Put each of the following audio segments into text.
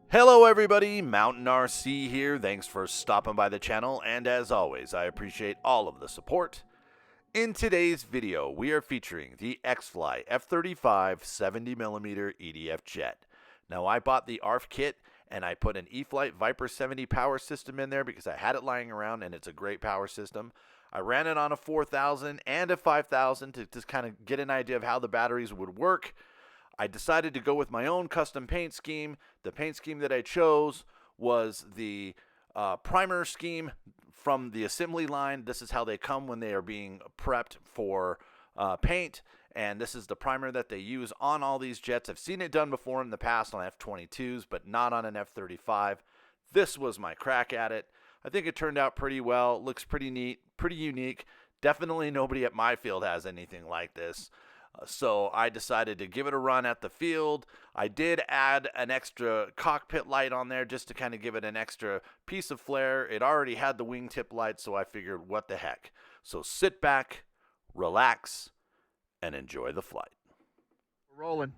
Hello everybody, Mountain RC here. Thanks for stopping by the channel, and as always, I appreciate all of the support. In today's video, we are featuring the XFly F-35 70mm EDF Jet. Now, I bought the ARF kit, and I put an EFLITE Viper 70 power system in there because I had it lying around, and it's a great power system. I ran it on a 4000 and a 5000 to just kind of get an idea of how the batteries would work. I decided to go with my own custom paint scheme. The paint scheme that I chose was the primer scheme from the assembly line. This is how they come when they are being prepped for paint, and this is the primer that they use on all these jets. I've seen it done before in the past on F-22s, but not on an F-35. This was my crack at it. I think it turned out pretty well. Looks pretty neat, pretty unique. Definitely nobody at my field has anything like this. So I decided to give it a run at the field. I did add an extra cockpit light on there just to kind of give it an extra piece of flair. It already had the wingtip light, so I figured, what the heck. So sit back, relax, and enjoy the flight. We're rolling.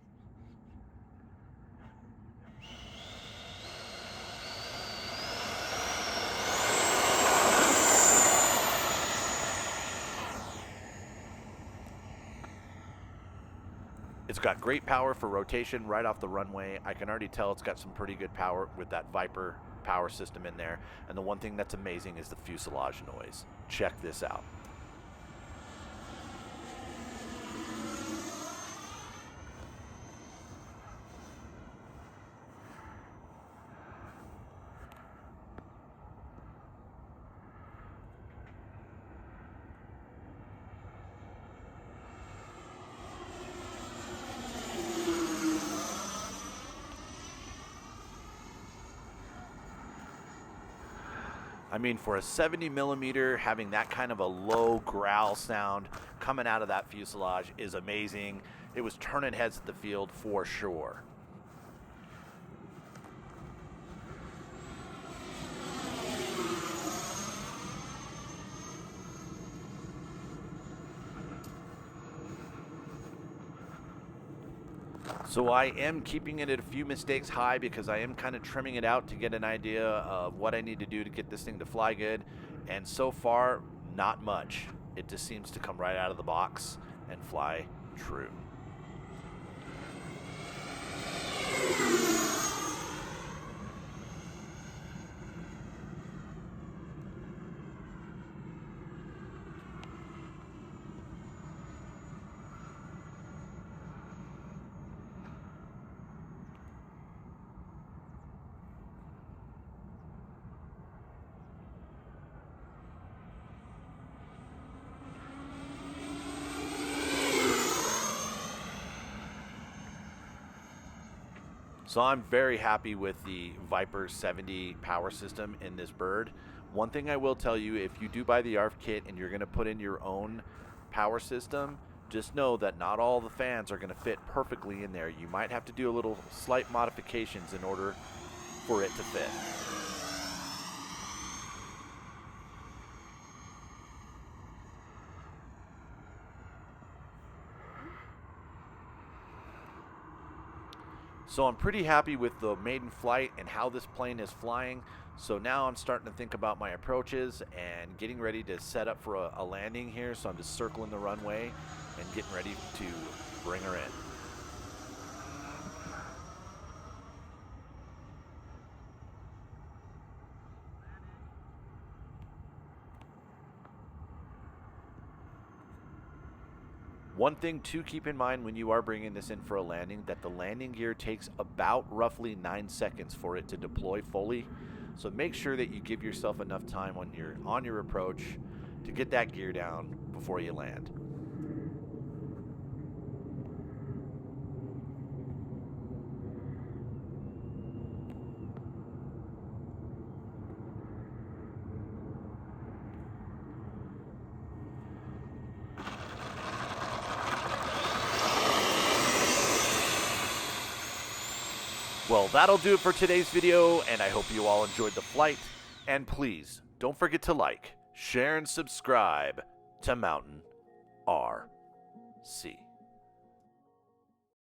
It's got great power for rotation right off the runway. I can already tell it's got some pretty good power with that Viper power system in there. And the one thing that's amazing is the fuselage noise. Check this out. I mean, for a 70mm, having that kind of a low growl sound coming out of that fuselage is amazing. It was turning heads at the field for sure. So I am keeping it at a few mistakes high because I am kind of trimming it out to get an idea of what I need to do to get this thing to fly good. And so far, not much. It just seems to come right out of the box and fly true. So I'm very happy with the Viper 70 power system in this bird. One thing I will tell you, if you do buy the ARF kit and you're going to put in your own power system, just know that not all the fans are going to fit perfectly in there. You might have to do a little slight modifications in order for it to fit. So I'm pretty happy with the maiden flight and how this plane is flying. So now I'm starting to think about my approaches and getting ready to set up for a landing here. So I'm just circling the runway and getting ready to bring her in. One thing to keep in mind when you are bringing this in for a landing, that the landing gear takes about roughly 9 seconds for it to deploy fully. So make sure that you give yourself enough time on your approach to get that gear down before you land. Well, that'll do it for today's video, and I hope you all enjoyed the flight. And please, don't forget to like, share, and subscribe to Mountain RC.